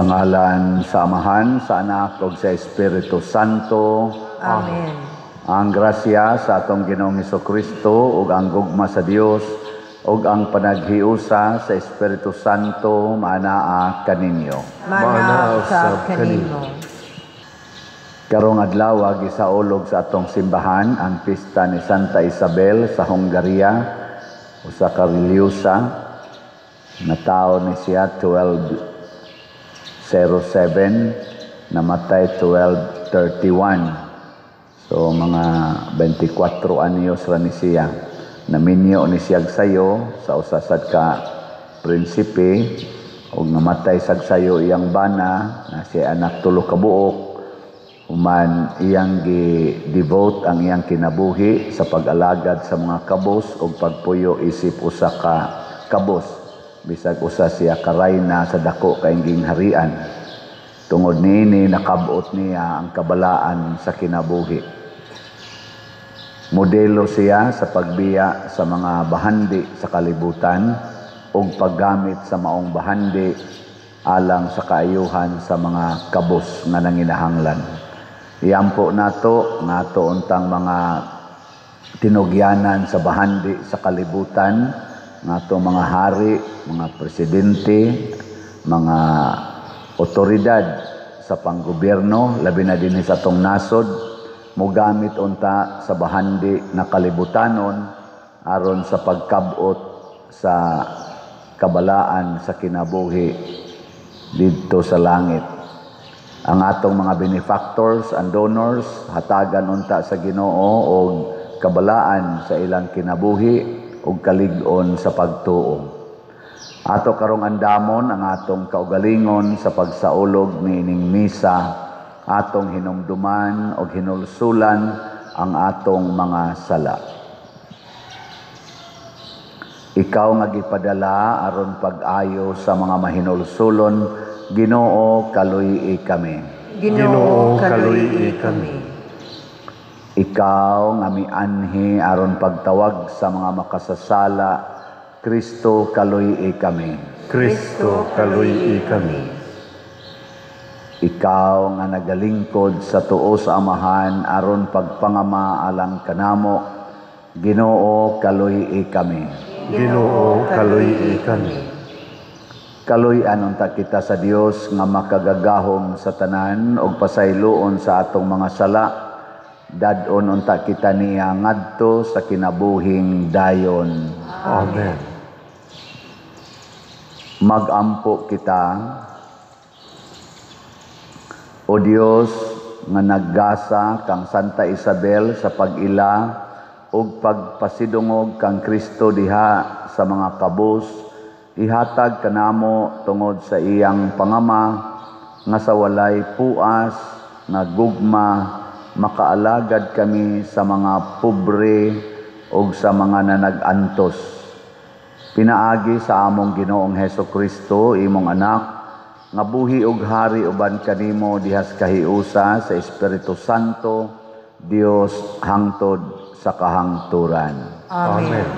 ngalan sa Amahan, sa Anak, ug sa Espiritu Santo. Amen. Ang grasya sa atong Ginoong Hesukristo ug ang gugma sa Dios ug ang panaghiusa sa Espiritu Santo maanaa kaninyo. Manaw sa kanimo. Karong adlaw gisaulog sa atong simbahan ang pista ni Santa Isabel sa Hungaria, usa ka reliyusa na tawo ni siya 1207, namatay 1231. So mga 24 anyos ra ni siya. Naminyo ni siya sayo sa usasad ka prinsipe ug namatay sad sayo iyang bana na siya anak tulo ka buok. Human iyang gi-devote ang iyang kinabuhi sa pag-alagad sa mga kabos ug pagpuyo isip usa ka kabos. Bisag usa siya ka rayna sa dako kainging harian. Tungod niini nakabot niya ang kabalaan sa kinabuhi. Modelo siya sa pagbiya sa mga bahandi sa kalibutan ug paggamit sa maong bahandi alang sa kaayuhan sa mga kabos nga nanginahanglan. Iyampo nato nga ato untang mga tinugyanan sa bahandi sa kalibutan, nga ato mga hari, mga presidente, mga otoridad sa panggobyerno, labi na din sa atong nasod, mogamit unta sa bahandi na kalibutanon aron sa pagkabot sa kabalaan sa kinabuhi didto sa langit. Ang atong mga benefactors and donors hatagan unta sa Ginoo og kabalaan sa ilang kinabuhi ug kalig-on sa pagtuo. Ato karong andamon ang atong kaugalingon sa pagsaulog niining misa, atong hinumduman og hinulsulan ang atong mga sala. Ikaw nga gipadala aron pag-ayo sa mga mahinulsulon, Ginoo kaluy-i kami. Ginoo kaluy-i kami. Ikaw nga mianhi aron pagtawag sa mga makasasala, Kristo kaluy-i kami. Kristo kaluy-i kami. Ikaw nga nagalingkod sa tuo sa Amahan aron pagpangama alang kanamo, Ginoo kaluy-i kami. Ginoo kaluy-i kami. Kaluy-an unta kita sa Dios nga makagagahom sa tanan ug pasayloon sa atong mga sala. Dadon unta kita niya ngadto sa kinabuhing dayon. Amen. Magampo kita, O Dios nga naggasa kang Santa Isabel sa pag-ila ug pagpasidungog kang Kristo diha sa mga kabus, ihatag kanamo tungod sa iyang pangama nga sa walay puas nga gugma makaalagad kami sa mga pobre ug sa mga nanag-antos. Pinaagi sa among Ginoong Hesukristo imong anak nga buhi ug hari uban kanimo dihas kahiusa sa Espiritu Santo, Dios hangtod sa kahangturan. Amen.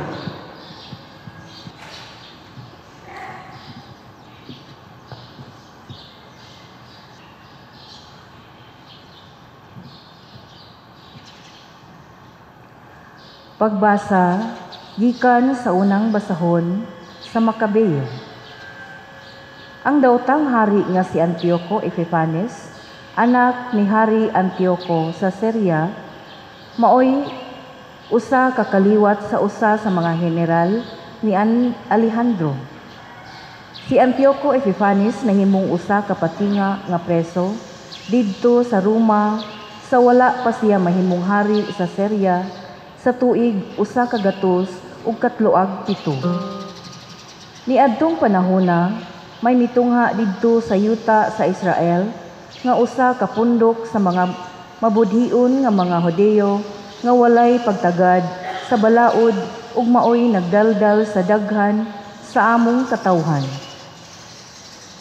Pagbasa gikan sa unang basahon sa Makabeyo. Ang daotang hari nga si Antioco Epiphanes, anak ni Hari Antioco sa Syria, maoy usa ka kaliwat sa usa sa mga general ni Alejandro. Si Antioco Epiphanes nahimong usa ka patinga nga preso didto sa Roma sa wala pa siya mahimong hari sa Syria sa tuig 100 ug 37. Niadtong panahona may mitungha didto sa yuta sa Israel nga usa ka pundok sa mga mabudhion nga mga Hudeyo nga walay pagtagad sa balaod ug maoy nagdaldal sa daghan sa among katawhan.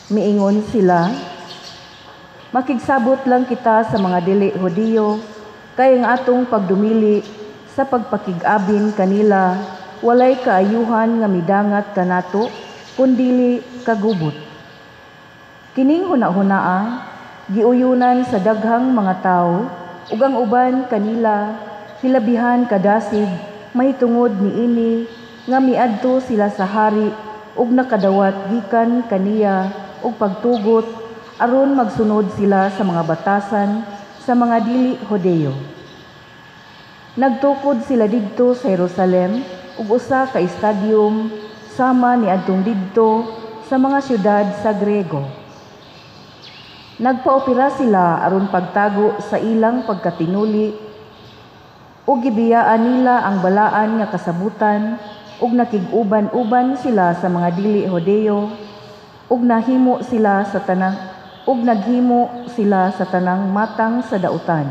Miingon sila, makigsabot lang kita sa mga dili Hudeyo kay ang atong pagdumili sa pagpakig-abin kanila walay kaayuhan nga midangat kanato kundili kagubot. Kining huna-hunaa, giuyunan sa daghang mga tao, ug ang uban kanila, hilabihan kadasig, mahitungod niini, nga miadto sila sa hari, ug nakadawat gikan kaniya, ug pagtugot, aron magsunod sila sa mga batasan sa mga dili Hodeo. Nagtukod sila didto sa Jerusalem, ug usa ka estadium sama niadtong didto sa mga syudad sa Grego. Nagpaopera sila aron pagtago sa ilang pagkatinuli, ug gibiyaan nila ang balaan nga kasabutan, ug nakig-uban-uban sila sa mga dili Hodeo, ug naghimo sila sa tanang matang sa dautan.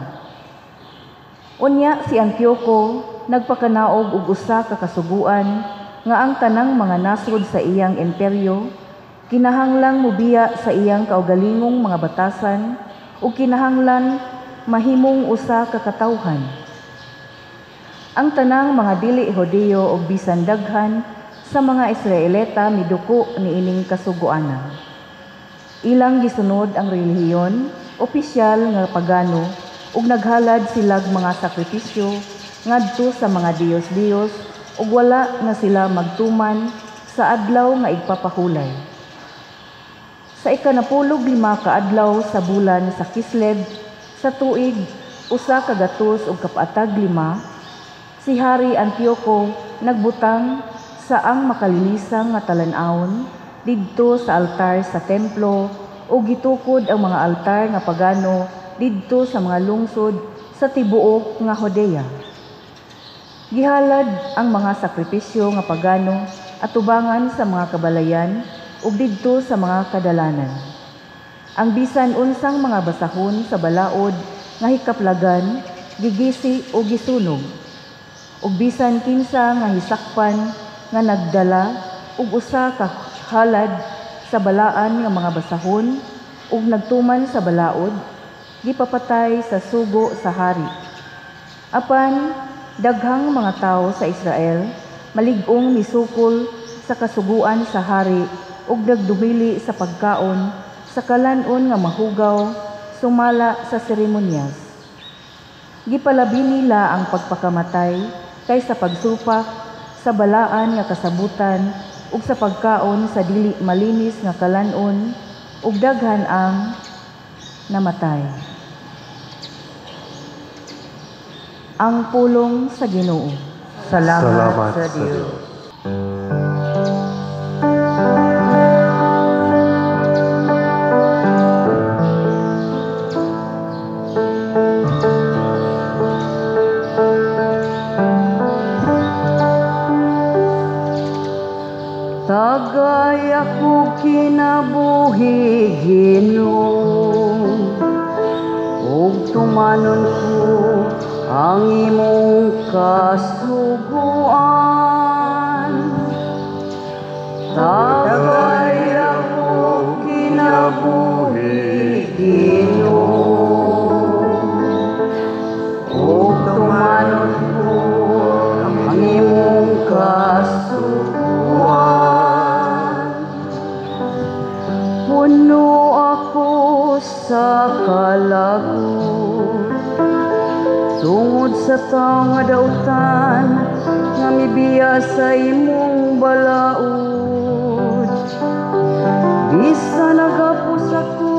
Unya si Antioco nagpakanaog og usa ka kasuguan nga ang tanang mga nasod sa iyang imperyo kinahanglang mubiya sa iyang kaugalingong mga batasan ug kinahanglan mahimong usa ka katawhan. Ang tanang mga dili Hodeo ug bisan daghan sa mga Israelita miduko niining kasuguanan. Ilang gisunod ang relihiyon, opisyal nga pagano, ug naghalad silag mga sakripisyo ngadto sa mga Diyos-Diyos ug wala nga sila magtuman sa adlaw nga igpapahulay. Sa ikanapulog 5 ka adlaw sa bulan sa Kislev sa tuig 100 ug kapatag 5, si Hari Antioco nagbutang sa ang makalilisang nga talan-awon didto sa altar sa templo ug gitukod ang mga altar nga pagano didto sa mga lungsod sa tibuok nga Hodea. Gihalad ang mga sakripisyo nga pagano atubangan sa mga kabalayan ug didto sa mga kadalanan. Ang bisan unsang mga basahon sa balaod nga hikaplagan, gigisi o gisunog. Ug bisan kinsa nga hisakpan nga nagdala ug usa ka halad sa balaan nga mga basahon ug nagtuman sa balaod, gipapatay sa sugo sa hari. Apan daghang mga tawo sa Israel malig-ong misukol sa kasuguan sa hari ug nagdumili sa pagkaon sa kalan-on nga mahugaw sumala sa seremonyas. Gipalabi nila ang pagpakamatay kaysa pagsupak sa balaan nga kasabutan ug sa pagkaon sa dili malinis nga kalan-on ug daghan ang namatay. Ang pulong sa Ginoo. Salamat sa Dios. Tagay ako kinabuhi, Ginoo, ug tumanon ko ang imong kasuguan. Tagay ako kinabuhi, Ginoo, ug tumanon ko ang imong kasuguan. Puno ako sa kalagot tungod sa taong nga dautan nga mibiya sa imong balaod. Bisan nagapos ako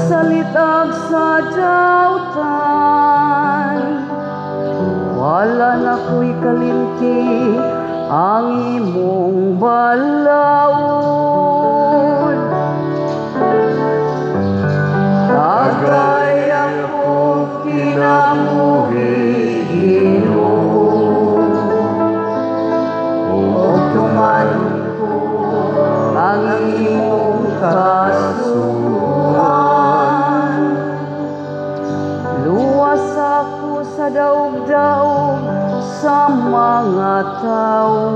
sa litag sa dautan, wala na ko'y kalimti ang imong balaod. Tagay akong kinabuhi, Ginoo, ug tumanon ko ang imong kasuguan. Luwas ako sa daog-daog sa mga tao,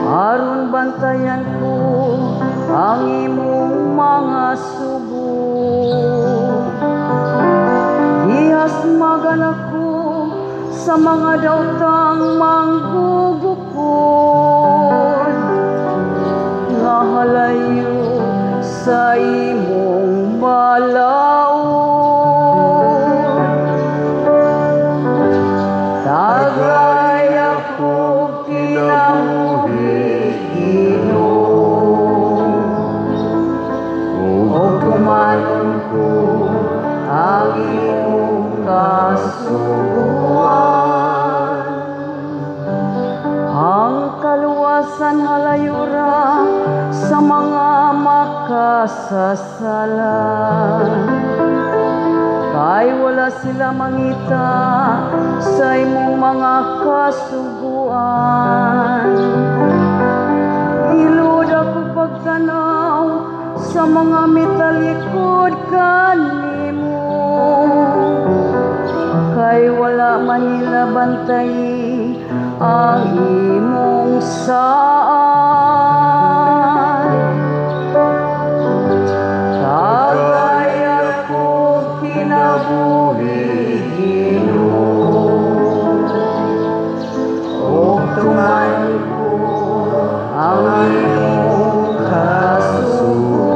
aron bantayan ko ang imong mga subo. Gihasmagan ako sa mga daotang manggugukod, nga halayo sa imong balaod. Tagay ako kinabuhi, Ginoo, o tumanon ko ang imong kasuguan. Ang kaluwasan halayura sa mga makasasala, kay wala sila mangita sa imong mga kasuguan. Ilod ako pagtanaw sa mga mitalikod kanimo, kay wala man nila bantayi ang imong saan. Tagay ako kinabuhi, Ginoo, o tumanon ko ang imong kasuguan.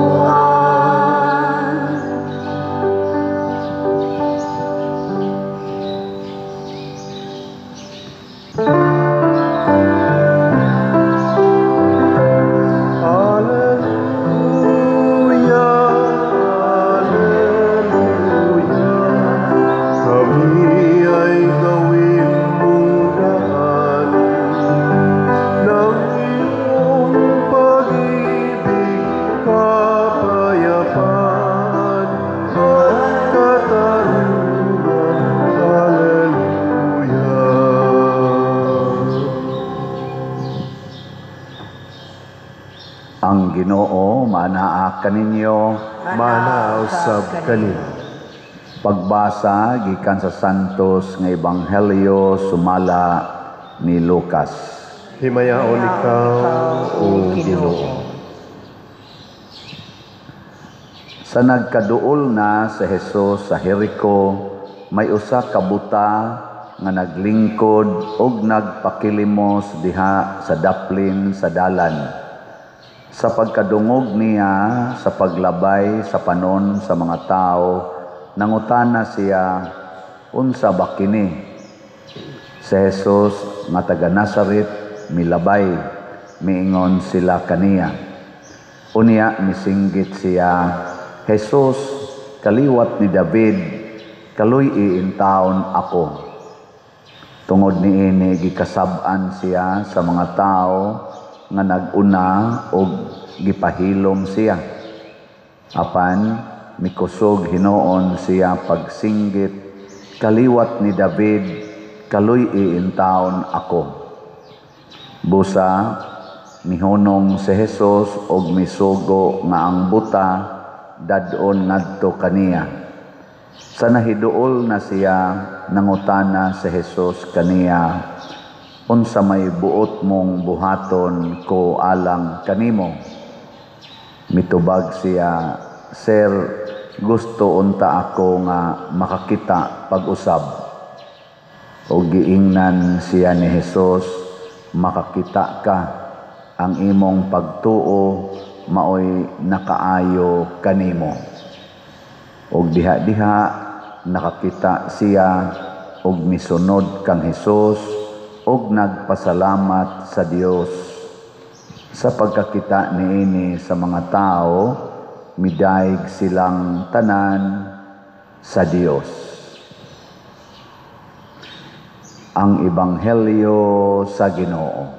Ang Ginoo manaa kaninyo. Manausab kanimo. Pagbasa gikan sa Santos nga Ebanghelyo sumala ni Lucas. Himayaon ikaw, O Ginoo. Sa nagkaduol na si Jesus sa Jerico, may usa ka buta nga naglingkod og nagpakilimos diha sa daplin sa dalan. Sa pagkadungog niya sa paglabay sa panon sa mga tao, nangutana siya, unsa ba kini? Si Jesus nga taga Nazaret milabay, miingon sila kaniya. Unya misinggit siya, Jesus, kaliwat ni David, kaluy iintawon ako. Tungod niini gikasab-an siya sa mga tao nga naguna og gipahilom siya. Apan mikusog hinuon siya pagsinggit, kaliwat ni David, kaluy iintawon ako. Busa mihunong si Jesus og misugo nga ang buta dadon ngadto kaniya. Sa nahiduol na siya, nangutana si Jesus kaniya, unsa may buot mong buhaton ko alang kanimo? Mitubag siya, Sir, gusto unta ako nga makakita pag-usab. O giingnan siya ni Jesus, makakita ka, ang imong pagtuo maoy nakaayo kanimo. Og diha-diha nakakita siya og misunod kang Jesus og nagpasalamat sa Dios. Sa pagkakita niini sa mga tao, midayeg silang tanan sa Dios. Ang Ebanghelyo sa Ginoo.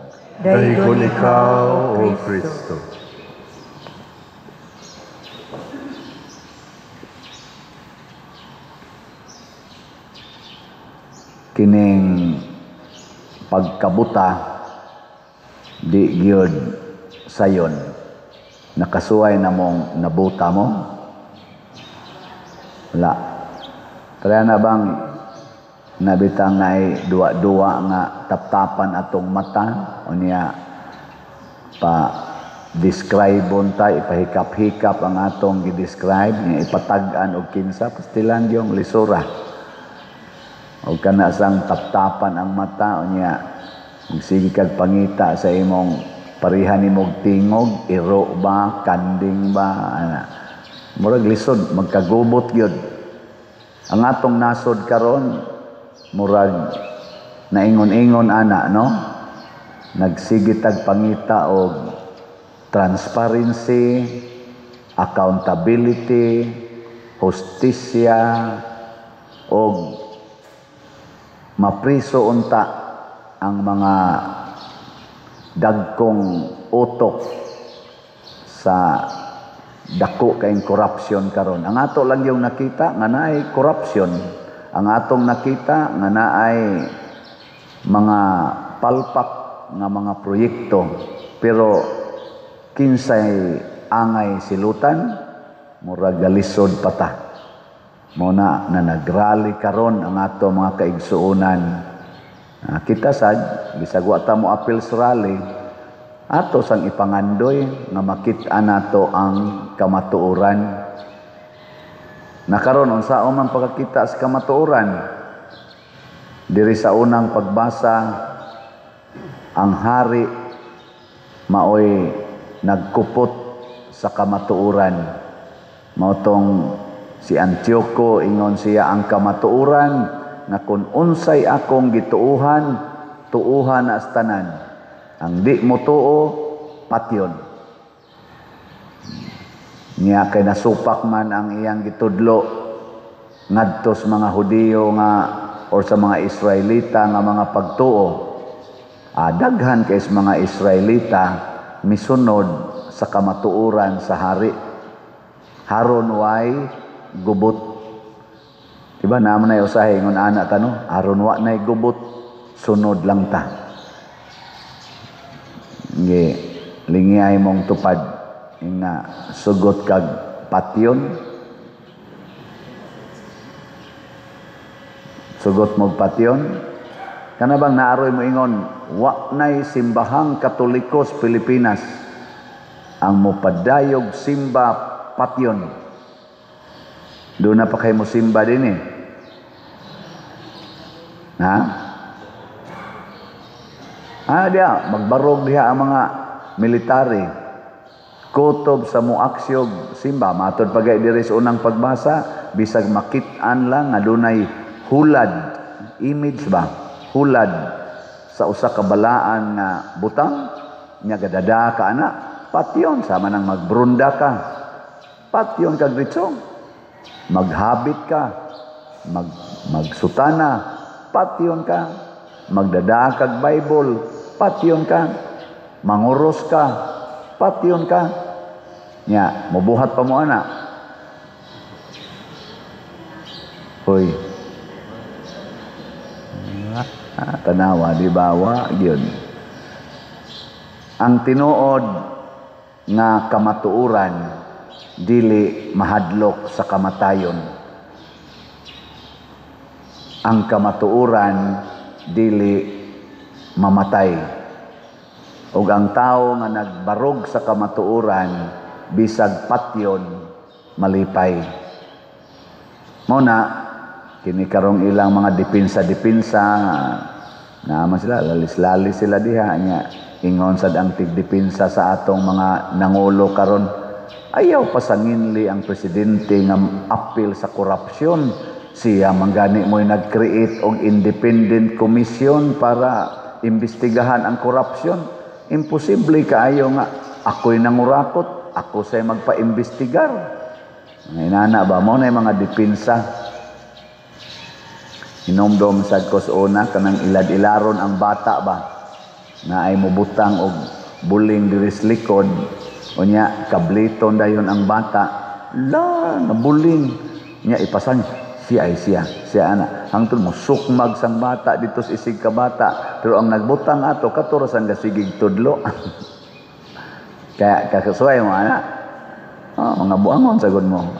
Dahigon ikaw, O Kristo. Kining pagkabuta di gyud sayon, nakasuway na mong nabuta mo? Wala. Kaya na bang nabitang ay duwa-duwa nga taptapan atong mata o niya pa describe ta, ipahikap-hikap ang atong gi-describe, nga ipatag-an og kinsa pastilan yung lisura. O kana sang taptapan ang mata o niya, magsige kag pangita sa imong parihan ni mog tingog, iro ba, kanding ba, ana. Murag lisod, magkagubot gyud. Ang atong nasod karon murag naingon-ingon ana, no? Nagsigitag pangita og transparency, accountability, hustisya, og mapriso unta ang mga dagkong utok sa dako kayong corruption karon. Ang ato lang yung nakita nga naay corruption. Ang atong nakita nga naay mga palpak nga mga proyekto. Pero kinsay angay silutan, murag galisod pata. Muna na nagrally karon ang ato mga kaigsuonan. Kita sad bisag wa ta mo appeal sa rally, ato sang ipangandoy nga makit-an nato ang kamatuoran. Nakaron unsaon man pagkakita sa kamatuoran? Diri sa unang pagbasa, ang hari maoy nagkupot sa kamatuoran. Mautong si Antioco ingon siya ang kamatuoran nga kung unsay akong gituuhan, tuuhan na tanan. Ang di mo tuo, patyon. Niya kay nasupak man ang iyang gitudlo ngadto sa mga Hudiyo nga or sa mga Israelita nga mga pagtuo. Daghan kay sa mga Israelita misunod sa kamatuoran sa hari. Haron way gubot. Diba naman na usahay ngon anak tano, aron wa nay gubot, sunod lang ta. Nge lingiyay mong tupad nga sugot kag patyon. Sugot mo patyon. Kana bang naaroy mo ingon, wa nay simbahang Katolikos Pilipinas ang mopadayog simba patyon. Doon na pa kayo mo simba din eh. Ha? Diya, magbarog diha ang mga military. Kutob sa muaksyog simba. Matod pagay diri sa unang pagbasa, bisag makit-an lang nga dunay hulad. Image ba? Hulad sa usa ka balaan nga butang. Nya gadada ka ana. Patyon, sama nang magbrunda ka. Patyon kag ritsong. Maghabit ka. Magsutana. Patyon ka. Magdada kag Bible. Patyon ka. Manguros ka. Patyon ka. Nya, mabuhat pa mo ana. Hoy. Tanawa, di ba? Yun. Ang tinuod nga kamatuoran dili mahadlok sa kamatayon. Ang kamatuoran dili mamatay. Ug ang tao nga nagbarog sa kamatuoran bisag patyon malipay. Muna kini karong ilang mga depensa naman sila lalis-lalis sila diha nya ingon sad ang tigdepensa sa atong mga nangulo karon. Ayaw pasanginli ang presidente nga appeal sa korupsyon. Siya manggani mo'y nag-create og independent commission para imbestigahan ang korupsyon. Imposible kaayo nga ako'y nangurakot, ako sa'y magpa-imbestigar. Inana ba mo na yung mga depensa? Inomdom sad ko sa una kanang ilad-ilaron ang bata ba na ay mubutang og buling diri sa likod. Unya, kabliton dayon ang bata. Nabuling. Nya, ipasan siya ana. Hangtod mo, sukmag sang bata dito sa isig ka bata. Pero ang nagbutang ato, katurasan ka sigig tudlo. Kaya, kakasuway mo, ana. Mga buangon, sagod mo.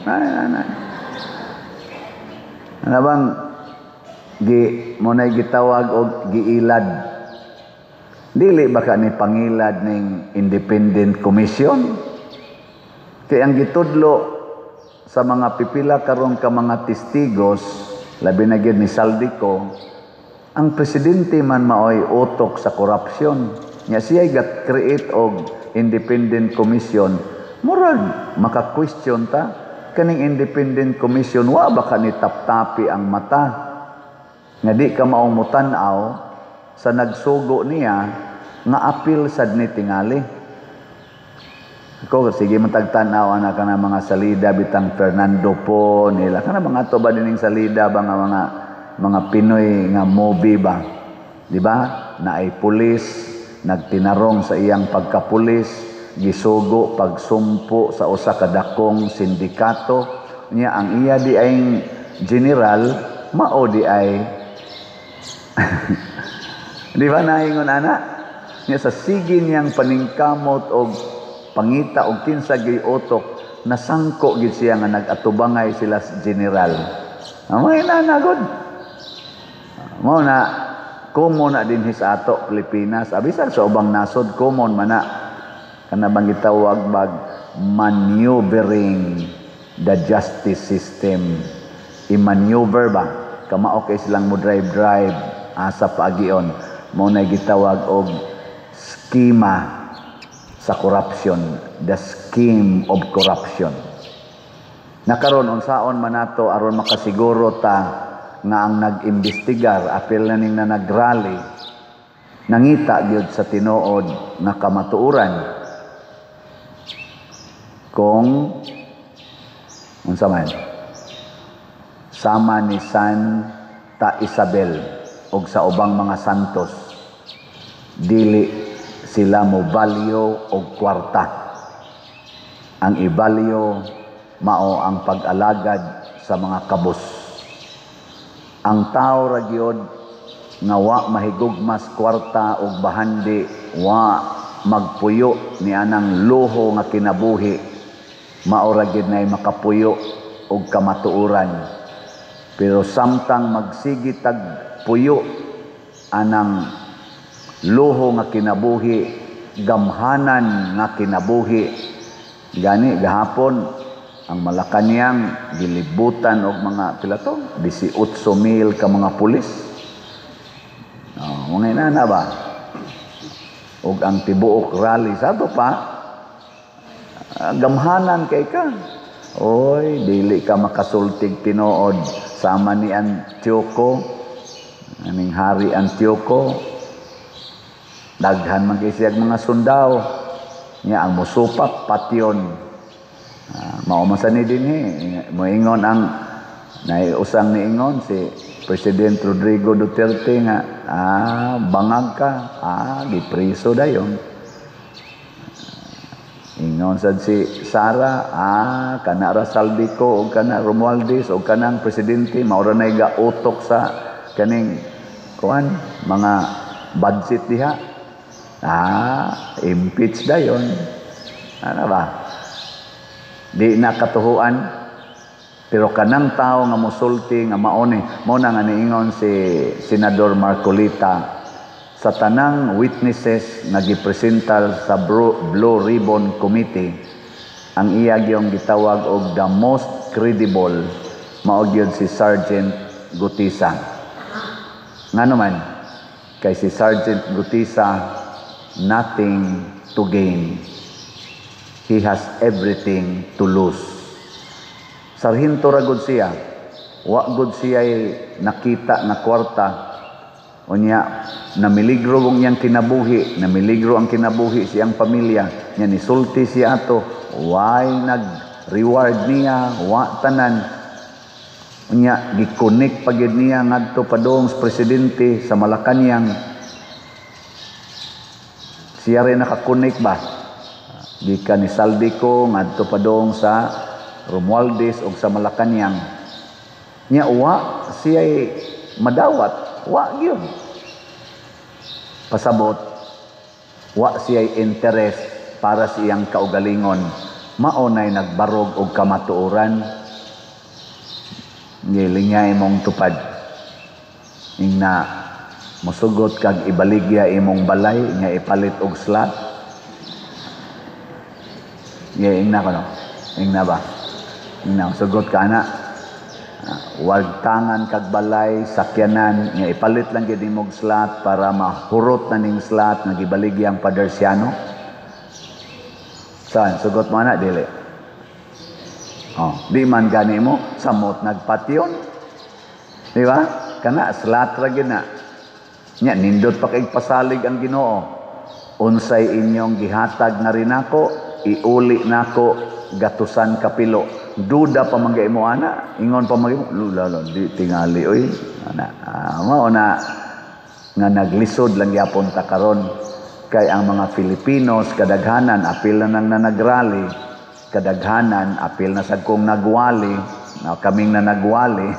Ano bang, mo na'y gitawag o giilad? Dili baka ni pangilad ning independent commission? Kaya ang gitudlo sa mga pipila karon ka mga testigos, labi na gyud ni Saldico, ang presidente man maoy utok sa korupsyon. Nya siya gat create og independent commission. Murag maka-question ta kaning independent commission wa ba ka ni taptapi ang mata nga di ka maong mutan-aw sa nagsugo niya nga apil sad ni tingali. Ako sige matagtanaw ana kana mga salida bitang Fernando po nila kana mga to ba dining salida ba nga mga Pinoy nga movie ba, di ba? Na ay pulis nagtinarong sa iyang pagkapulis, gisugo pagsumpo sa usa ka dakong sindikato niya ang iya di ay general mao di ay di ba naingon ana niya sa sige niyang paningkamot og pangita og kinsa gay utok nasangko gid siya nga nagatubangay sila sa general. Amay na nagod. Mo na common na din sa ato Pilipinas. Abisan sa ubang nasod common man na kana bang gitawag bag maneuvering the justice system. I-maneuver ba kamao kay silang mo drive asa paagion. Mo na gitawag og skema sa corruption, the scheme of corruption. Nakaron unsaon man nato aron makasiguro ta nga ang nag-imbestigar apil na ning na nagrally nangita gyud sa tinuod nga kamatuoran kung unsa man sama ni Santa Isabel ug sa ubang mga santos dili sila mo balyo og kwarta. Ang ibalyo mao ang pag-alagad sa mga kabus. Ang tao ra gyud nga wa mahigugmas kwarta og bahandi, wa magpuyo ni anang luho nga kinabuhi, mao ra gyud nay makapuyo og kamatuoran. Pero samtang magsigi tag puyo anang luho nga kinabuhi, gamhanan nga kinabuhi, gani gahapon ang Malacañang gilibutan og mga pila to 18,000 ka mga pulis. Mga inana ba? Og ang tibuok rally sa to pa gamhanan kay ka. Oy, dili ka makasultig tinuod sama ni Antioco, aning Hari Antioco. Daghan man kay siyang mga sundao niya ang musupak patyon. Maumasan ni din moingon ang naiusang niingon si President Rodrigo Duterte nga bangag ka gipriso dayon. Ingon sad si Sara kana ra Saldico o kana Romualdez o kanang presidente mao ra nay gautok sa kaning kuan mga budget diha. Impeach dayon. Ano ba? Di na katuhuan pero kanang tao nga mosulti nga maone mao na nga niingon si Senador Marcolita sa tanang witnesses nga gipresentar sa Blue Ribbon Committee ang iya gyung gitawag og the most credible mao gyud si Sergeant Gutisa. Ngano man kay si Sergeant Gutisa nothing to gain. He has everything to lose. Sarhinto ra gud siya. Wa gud siya nakita na kwarta. Unya namiligro ang iyang kinabuhi, namiligro ang kinabuhi siyang pamilya. Nya nisulti siya ato, why nag-reward niya, wa tanan. Unya gikonek pagid niya ngadto padung sa presidente sa Malacañang. Siya rin nakakonek ba? Gikan ni Saldico ngadto padung sa Romualdez ug sa Malacañang. Nya wa siya madawat, wa gyud. Pasabot wa siya interest para sa iyang kaugalingon. Mao nay nagbarog og kamatuoran. Ngilingay imong tupad. Ingna mosugot kag ibaligya imong balay nga ipalit og slot. Ingna ko no. Ingna ba? Ingna sugot ka na. wagtangan kag balay sakyanan nga ipalit lang gid nimog slot para mahurot na ning slot nga gibaligya ang Padersiano. Saan sugot mo na dili? Di man gani mo samot nagpatyon. Di ba? Kana slot ra gyud na. Nya nindot pa kay pasalig ang Ginoo. Unsay inyong gihatag na rin ako, iuli nako gatusan kapilo. Duda pa man mo ana, ingon pa man lalo di tingali oy. Ana, mao na nga naglisod lang gyapon ta karon kay ang mga Filipinos kadaghanan apil na nang nanagrally, kadaghanan apil na sad kong nagwali, na kaming na nagwali.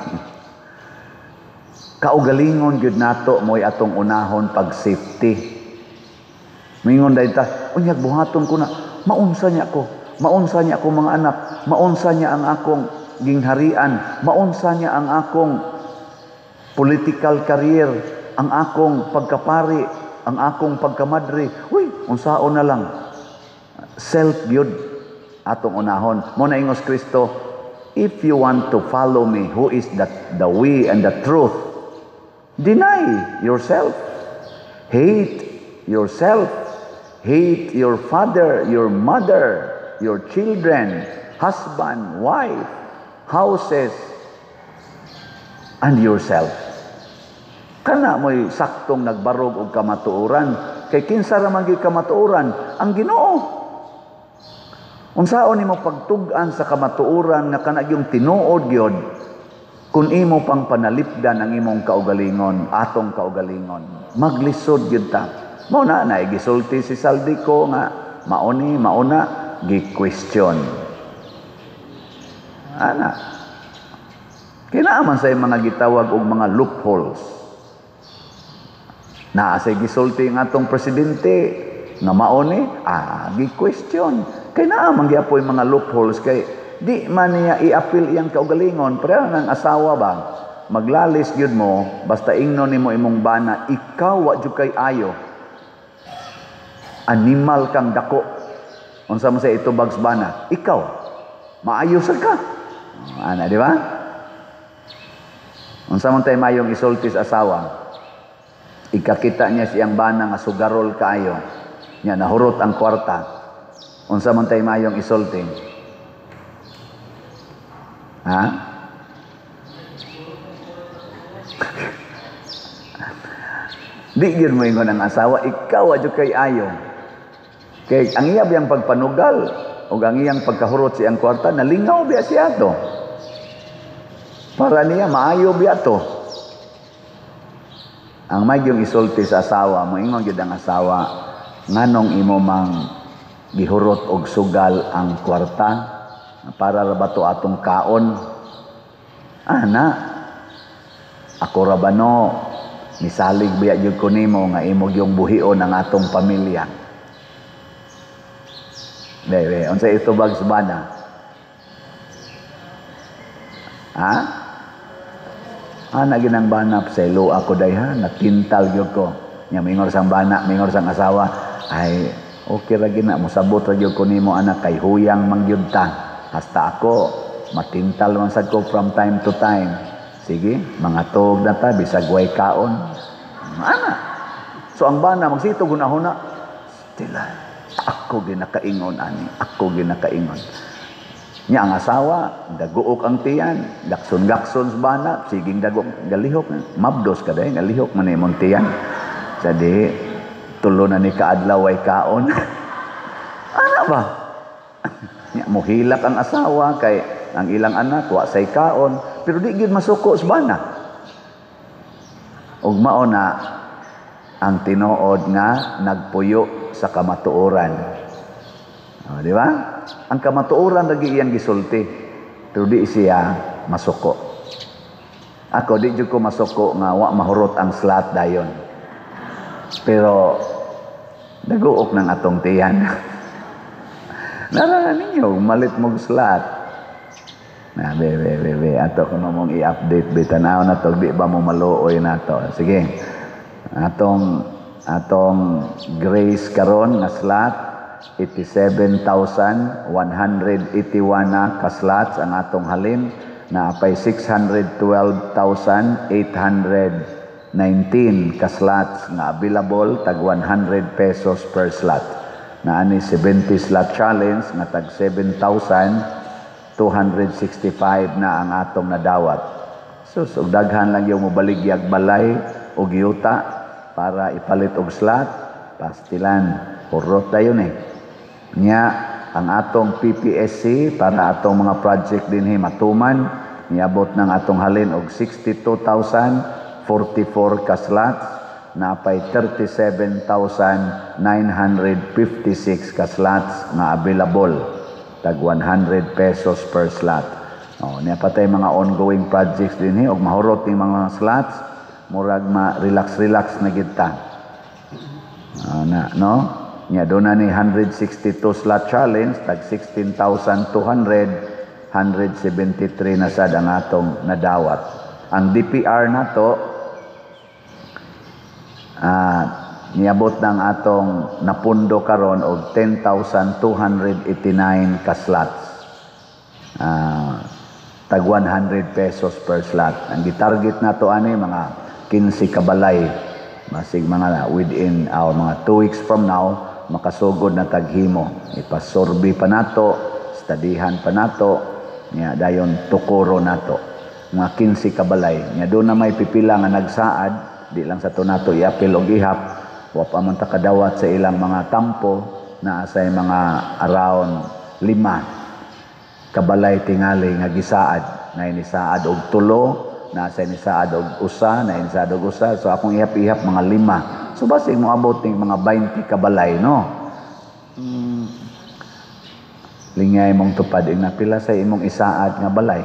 Kaugalingon gyud nato moy atong unahon pag safety. Mingon dayon ta, unyag buhaton ko na, maunsa niya ko mga anak, maunsa niya ang akong gingharian, maunsa niya ang akong political career, ang akong pagkapari, ang akong pagkamadre. Uy, unsaon na lang. Self gyud atong unahon. Mo na ingos Kristo, if you want to follow me, who is the way and the truth, deny yourself. Hate yourself. Hate your father, your mother, your children, husband, wife, houses, and yourself. Kana mo'y saktong nagbarog og kamatuoran. Kay kinsa ra man gyud kamatuoran? Ang Ginoo. Unsaon nimo pagtug-an sa kamatuoran nga kana gyung tinuod gyud kun imo pang panalipdan ang imong kaugalingon, atong kaugalingon. Maglisod gyud ta. Mao na gisulti si Saldico nga mauna gi-question. Ana. Kinaaman sa mga gitawag og mga loopholes. Na sa gisulti ng atong presidente nga mauni, gi-question. Kay naaman gyapon mga loopholes kay di man niya i-appeal iyang kaugalingon, pero ang asawa ba maglalis gyud mo basta ingnon nimo imong bana, ikaw wa jud kay ayo. Animal kang dako. Unsa man sa ito bags bana? Ikaw maayo sad ka. Ana, di ba? Unsa man tay mayong isulti sa asawa? Ikakita niya siyang bana nga sugarol kaayo. Nya nahurot ang kwarta. Unsa man tay mayong isulti? Ha? Di gyud mo ingon ang asawa, ikaw adyo kay ayo. Kay ang iya biyang pagpanugal o ang iyang pagkahurot siyang kwarta, nalingaw biya siya to. Para niya maayo biya to. Ang may yung isulti sa asawa, moingon gyud ang asawa, nganong imo mang gihurot og sugal ang kwarta para ra ba to atong kaon? Ana, ako ra ba no misalig biya gyud ko nimo nga imo gyung buhion ang atong pamilya. Dere, unsa ito bags bana? Ha? Ana ginang bana sa ilo ako dayha, natintal gyud ko. Nya mingor sang bana, mingor sang asawa, ay okay ra gina mosabot ra gyud ko nimo anak kay huyang mangyud ta. Hasta ako matintal man sad ko from time to time. Sige, mga tuog na ta bisag way kaon. Ana. So ang bana magsito gunahuna. Tila. Ako ginakaingon ani, ako ginakaingon. Nya ang asawa, daguok ang tiyan, gakson-gakson sa bana, siging daguok, galihok, mabdos ka dahi, galihok man imong tiyan. Sadi, tulo na ni kaadlaw ay kaon. Ano ba? Nya muhilak ang asawa, kay ang ilang anak, wa say kaon, pero di gyud masuko sa bana. Ug mao na ang tinuod nga nagpuyo sa kamatuoran. O, di ba? Ang kamatuoran lagi iyang gisulti. Pero di siya masuko. Ako di jud ko masuko nga wa mahurot ang slot dayon. Pero daguok ng atong tiyan. Nara ninyo malit mog slot. Na be ato kuno mong i-update bitanaw na to di ba mo maluoy nato. Sige. Atong grace karon nga slot 87,181 na ka slots ang atong halin na apay 612,819 ka slots nga available tag 100 pesos per slot. Na ani 70 slot challenge nga tag 7,265 na ang atong nadawat. So daghan lang yung mobaligyag balay o giyuta para ipalit og slot, pastilan, purot dayon Nya ang atong PPSC para atong mga project dinhi matuman niabot ng atong halin og 62,044 ka slots na pay 37,956 ka slots nga available tag 100 pesos per slot. Niya patay mga ongoing projects dinhi og mahurot ning mga slots murag ma-relax na gid ta. Nya doon na ni 162 slot challenge, tag 16,200, 173 na sad ang atong nadawat. Ang DPR nato, niabot ng atong napundo karon og 10,289 ka slots. Tag 100 pesos per slot. Ang gitarget nato ani mga 15 ka balay. Masig mga within mga 2 weeks from now, makasugod na taghimo. Ipasorbi pa nato, studihan pa nato, niya dayon tukuro nato. Mga 15 kabalay. Niya doon na may pipila nga nagsaad, di lang sa to nato iapil og ihap, wa pa man ta kadawat sa ilang mga tampo na asay mga around 5 kabalay tingali nga gisaad. Na inisaad og 3, na asay nisaad og usa, na inisaad og usa. So akong ihap-ihap mga 5. So basig mo abot ng mga 20 kabalay, no? Lingay mong tupad ing napila sa imong isaad nga balay.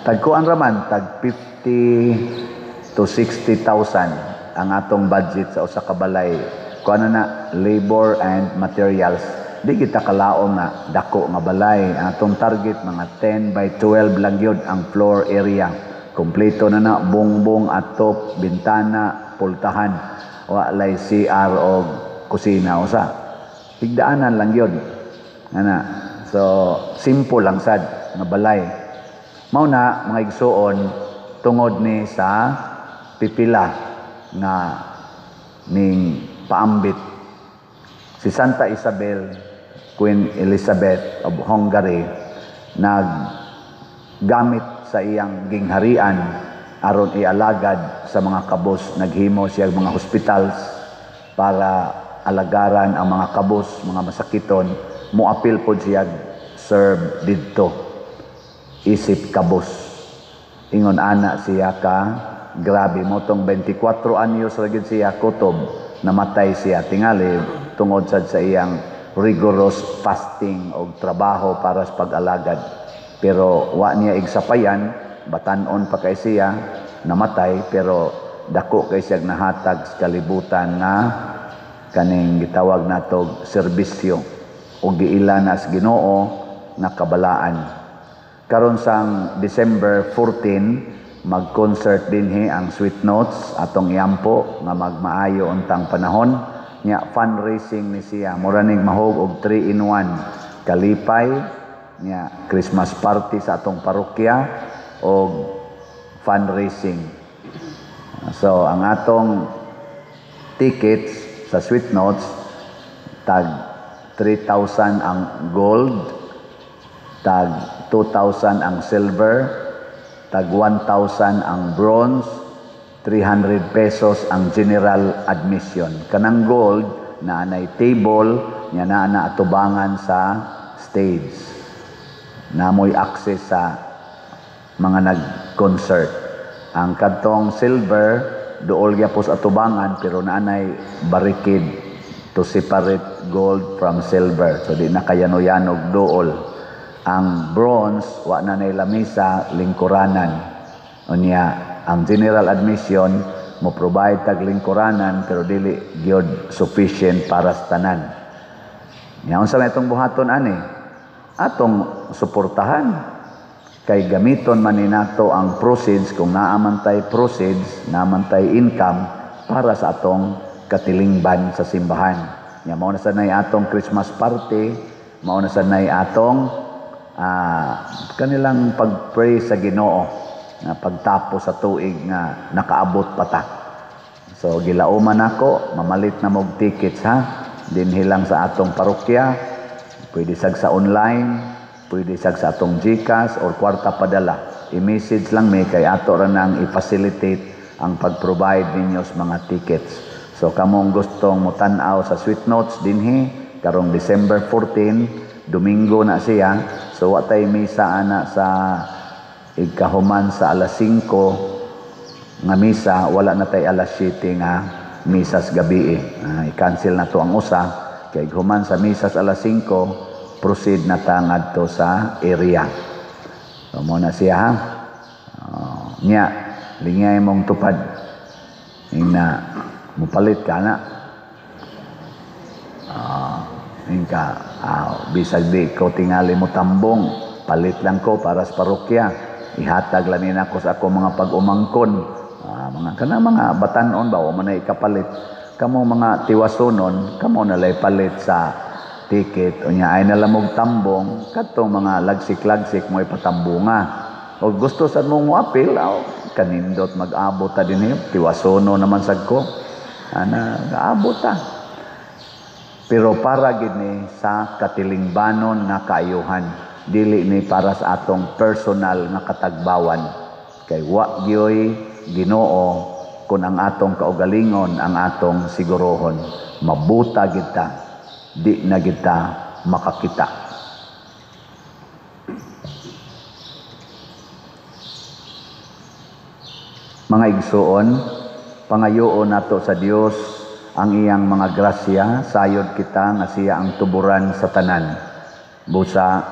Tagkuan raman, tag 50 to 60,000 ang atong budget sa usa ka balay. Kuan na labor and materials. Di kita kalaom na dako nga balay. Ang atong target mga 10 by 12 lang yun ang floor area. Kompleto na bongbong, atop, bintana, pultahan, walay CR o kusina usa. Higdaanan lang yun. So simple lang sad nga balay. Mao na mga igsuon tungod ni sa pipila nga ning paambit si Santa Isabel, Queen Elizabeth of Hungary, naggamit sa iyang gingharian aron ialagad sa mga kabos. Naghimo siya mga hospitals para alagaran ang mga kabos, mga masakiton. Muapil po siya serve didto isip kabos. Ingon ana siya ka grabe mo tong 24 anyos ra gyud siya kutob, namatay siya tingali tungod sad sa iyang rigorous fasting og trabaho para sa pag-alagad. Pero wa niya igsapayan, batanon pa kay siya, namatay, pero dako kay siya nahatag sa kalibutan na kaning gitawag natog serbisyo o giila na sa Ginoo na kabalaan. Karon sang December 14, mag-concert dinhi ang Sweet Notes atong iampo nga magmaayo untang panahon. Nya fundraising ni siya, mura ning mahog og 3-in-1, kalipay, nya Christmas party sa atong parokya o fundraising. So ang atong tickets sa Sweet Notes tag 3,000 ang gold, tag 2,000 ang silver, tag 1,000 ang bronze, 300 pesos ang general admission. Kanang gold na anay table nya na atubangan sa stage. Namoy access sa mga nag-concert. Ang kadtong silver duol gyapos atubangan pero naanay barricade to separate gold from silver. So di na kayano-yanog duol. Ang bronze wa na nay lamisa lingkuranan. Unya ang general admission mo provide tag lingkuranan pero dili gyud sufficient para sa tanan. Nya unsa may itong buhaton ani? Atong suportahan kay gamiton man ni nato ang proceeds kung naamantay proceeds, naamantay income para sa atong katilingban sa simbahan. Nya mao na sanay atong Christmas party, mao na sanay atong kanilang pag-pray sa Ginoo na pagtapos sa tuig nga nakaabot pa ta. So gilauman ako, mamalit na mog tickets ha. Dinhi lang sa atong parokya, pwede sag sa online, pwede sag sa atong GCash or kwarta padala. I-message lang may kay ato ra nang i-facilitate ang pag-provide ninyo sa mga tickets. So kamong gustong mutan-aw sa Sweet Notes dinhi karong December 14, Domingo na siya. So watay misa ana sa igkahuman sa alas 5 nga misa, wala na tay alas 7 nga misas gabi. I-cancel na to ang usa kay human sa misas alas 5, proceed na ta ngadto sa area. So mo na siya ha. Nya lingay mong tupad ina mupalit ka na. Bisag di ko tingali mo tambong, palit lang ko para sa parokya. Ihatag lang nina ko sa ako mga pag-umangkon. Mga batanon ba o man ikapalit. Kamo mga tiwasonon, kamo na lay palit sa ticket. Unya ay nalamog tambong, katong mga lagsik-lagsik mo ipatambunga. O gusto sa mong mo-apil, kanindot mag-abot ta din tiwasono naman sad ko. Gaabot ta. Pero para gid ni sa katilingbanon nga kaayuhan, dili ni para sa atong personal nga katagbawan. Kay wa gyoy Ginoo kun ang atong kaugalingon ang atong sigurohon. Mabuta gid ta, di na gid ta makakita. Mga igsuon, pangayoon nato sa Dios ang iyang mga grasya, sayod kita nga siya ang tuburan sa tanan. Busa,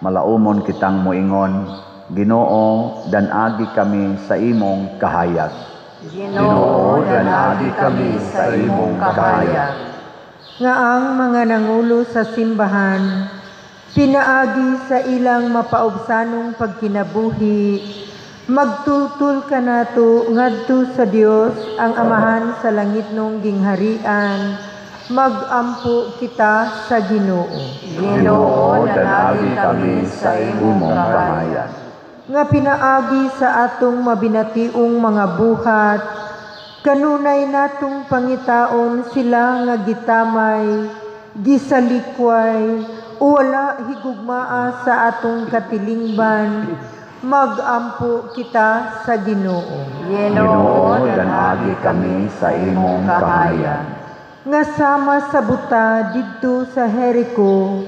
malaumon kitang muingon, Ginoo, danagi kami sa imong kahayag. Ginoo, danagi kami sa imong kahayag. Nga ang mga nangulo sa simbahan, pinaagi sa ilang mapaubsanong pagkinabuhi, magtutul ka nato ngadto sa Dios ang Amahan sa langit nung gingharian, magampo kita sa Ginoo. Ginoo, danagi kami sa imong kahayag. Nga pinaagi sa atong mabinationg mga buhat, kanunay natong pangitaon sila nga gitamay, gisalikway, o wala higugmaa sa atong katilingban, magampo kita sa Ginoo. Ginoo, danagi kami sa imong kahayag. Nga sama sa buta didto sa Jericho,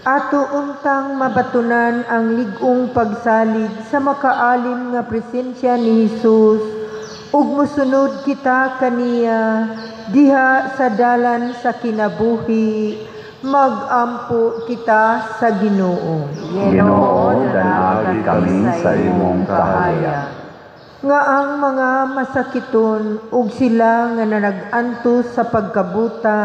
ato untang mabatunan ang ligong pagsalig sa makaalim nga presensya ni Hesus, ug mosunod kita kaniya diha sa dalan sa kinabuhi, magampo kita sa Ginoo. Ginoo, danagi kami sa imong kahayag. Nga ang mga masakiton ug sila nga nanag-antos sa pagkabuta,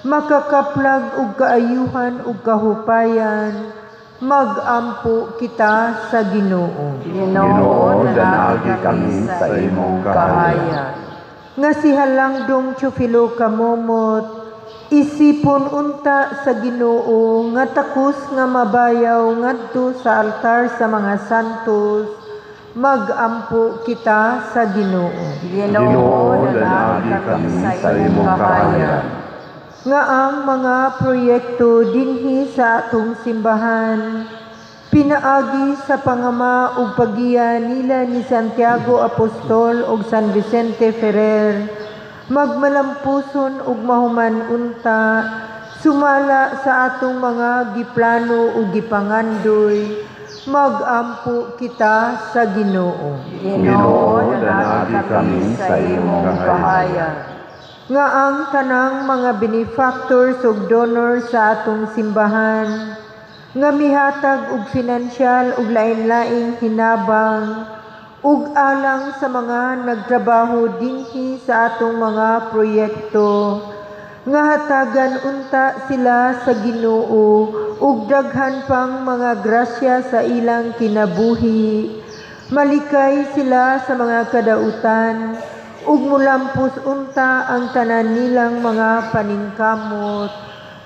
makakaplag ug kaayuhan ug kahupayan, magampo kita sa Ginoo. Ginoo, danagi kami sa imong kahayag. Nga si Halangdong Teofilo Kamomot, isipon unta sa Ginoo nga takos nga mabayaw ngadto sa altar sa mga santos, magampo kita sa Ginoo. Ginoo, danagi kami sa imong kahayag. Nga ang mga proyekto dinhi sa atong simbahan, pinaagi sa pangama ug pagiya nila ni Santiago Apostol ug San Vicente Ferrer, magmalampuson ug mahuman unta, sumala sa atong mga giplano ug gipangandoy, magampo kita sa Ginoo. Ginoo, danagi kami sa imong kahayag. Nga ang tanang mga benefactors ug donors sa atong simbahan, nga mihatag og finansyal ug lain-laing hinabang, ug alang sa mga nagtrabaho dinhi sa atong mga proyekto, nga hatagan unta sila sa Ginoo ug daghan pang mga grasya sa ilang kinabuhi, malikay sila sa mga kadautan, ug mulampos unta ang tanan nilang mga paningkamot,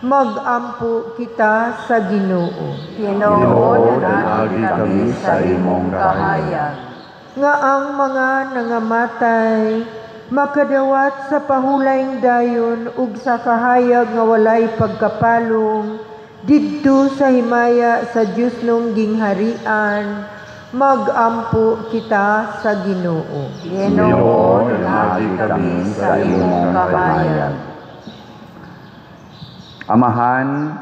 Magampo kita sa Ginoo. Ginoo, nanagi kami sa imong kahayag. Nga ang mga nangamatay makadawat sa pahulayng dayon ug sa kahayag nga walay pagkapalong didto sa himaya sa Dios nung gingharian. Magampo kita sa Ginoo. Ginoo, nanagi kami sa imong kahayag. Amahan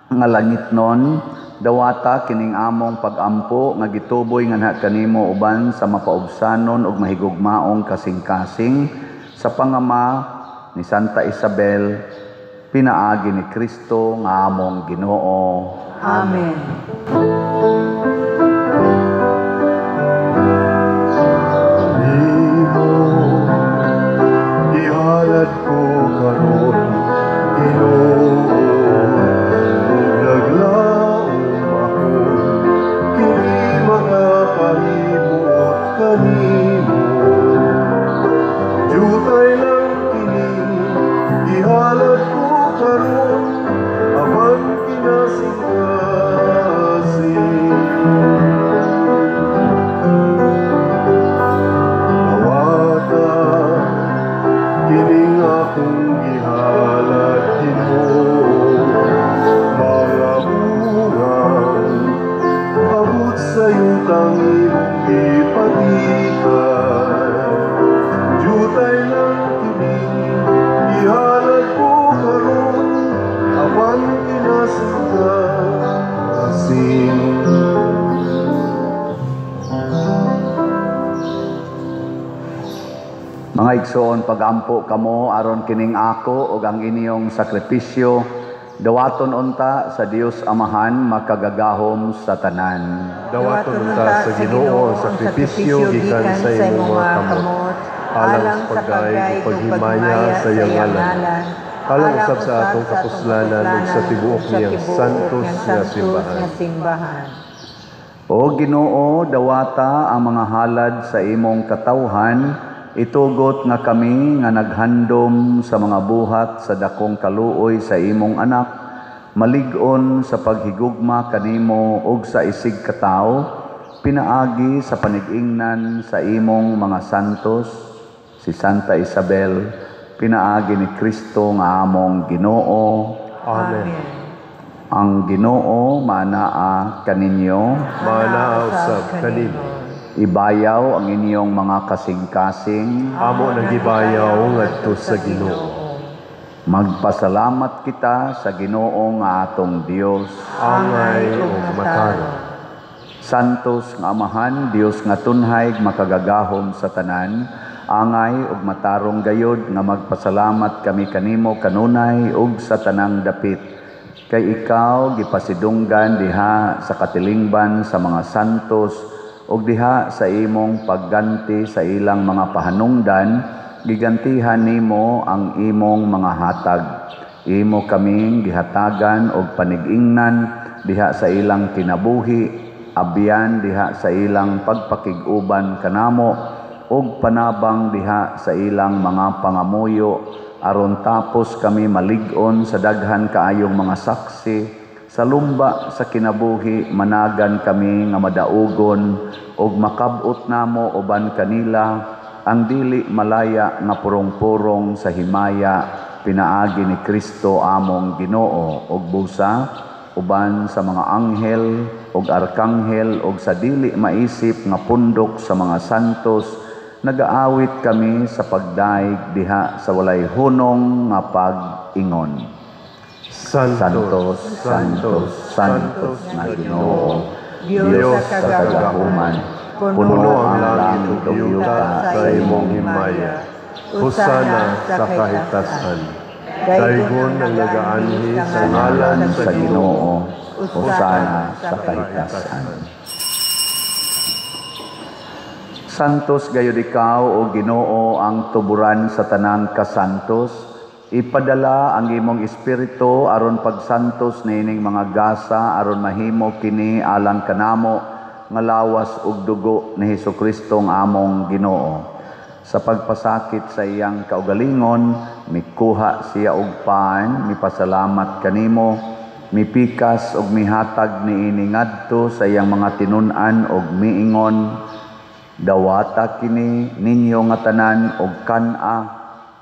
nga langitnon, dawata kining among pag-ampo nga gituboy nga naha kanimo uban sa mapaubsanon ug mahigugmaong kasing-kasing sa pangama ni Santa Isabel, pinaagi ni Kristo nga among Ginoo. Amen. Imo, ihalad ko karon, Ginoo, naglaom ako, kini makapahimot kanimo. Jutay lang kini, ihalad ko karon, apan kinasing-kasing. Awata, kining akong gihalad Ginoo, mga bungang abot sa yutang imong ipatikan. Jutay lang kining gihalad ko karon, apan kinasing-kasing. Mga igsoon, pagampo kamo aron kining ako ug ang inyong sakripisyo dawaton unta sa Dios Amahan makagagahom sa tanan. Dawaton unta sa Ginoo ang sakripisyo gikan sa imong mga kamot, alang sa pagdayeg ug paghimaya sa iyang ngalan. Alang usab sa atong kapuslanan ug sa tibuok niyang santos nga simbahan. O Ginoo, dawata ang mga halad sa imong katawhan, itugot nga kami nga naghandom sa mga buhat sa dakong kaluoy sa imong anak, malig-on sa paghigugma kanimo ug sa isig katawo, pinaagi sa panig-ingnan sa imong mga santos, si Santa Isabel, pinaagi ni Kristo nga among Ginoo. Amen. Ang Ginoo manaa kaninyo, Manaaw sab kanimo. ibayaw ang inyong mga kasing-kasing. Amo nagibayaw ngadto sa Ginoo. Magpasalamat kita sa Ginoo nga atong Dios. Angay ug matarong. Santos nga Amahan, Dios nga tunhay makagagahom sa tanan, angay ug matarong gayod nga magpasalamat kami kanimo kanunay ug sa tanang dapit. Kay ikaw gipasidunggan diha sa katilingban sa mga santos ug diha sa imong pagganti sa ilang mga pahanungdan, gigantihan nimo ang imong mga hatag. Imo kaming gihatagan og panig-ingnan diha sa ilang kinabuhi, abyan diha sa ilang pagpakig-uban kanamo, ug panabang diha sa ilang mga pangamuyo, aron tapos kami malig-on sa daghan kaayong mga saksi, sa lumba sa kinabuhi managan kami nga madaugon ug makab-ot namo uban kanila ang dili malaya nga purong-purong sa himaya, pinaagi ni Kristo among Ginoo ug busa uban sa mga anghel ug arkanghel ug sa dili maisip nga pundok sa mga santos, nagaawit kami sa pagdaig diha sa walay hunong nga pag-ingon. Santos, Santos, Santos na Ginoo, Diyos sa kagahuman, puno ang langit ug yuta sa imong himaya. Husana sa kahitasan. Daygon ang nagaanhi sa ngalan sa Ginoo, husana sa kahitasan. Santos gayud ikaw o Ginoo ang tuburan sa tanang kasantos. Ipadala ang imong espiritu aron pagsantos nining mga gasa aron mahimo kini alang kanamo nga lawas ug dugo ni Hesukristo ang among Ginoo. Sa pagpasakit sa iyang kaugalingon, mikuha siya og paan, mipasalamat kanimo, mipikas og mihatag niini ngadto sa iyang mga tinun-an og miingon, dawata kini ninyo nga tanan og kan-a,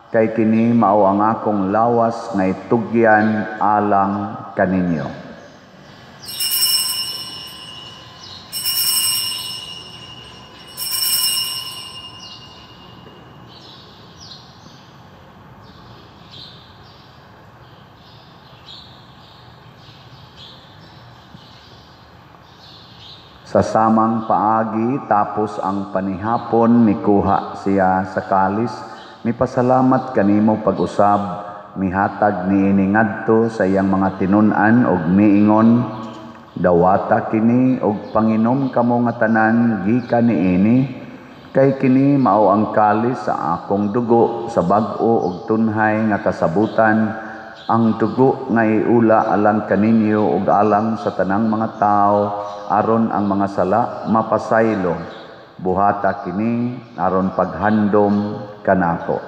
kay kini mao ang akong lawas nga itugyan alang kaninyo. Sa samang paagi tapos ang panihapon mikuha siya sa kalis, mipasalamat kanimo pag-usab, mihatag niini ngadto sa iyang mga tinun-an og miingon, dawata kini og panginom kamo nga tanan gikan niini, kay kini mao ang kalis sa akong dugo sa bag-o ug tunhay nga kasabutan, ang dugo nga iula alang kaninyo ug alang sa tanang mga tao, aron ang mga sala mapasaylo. Buhata kini aron paghandom kanako.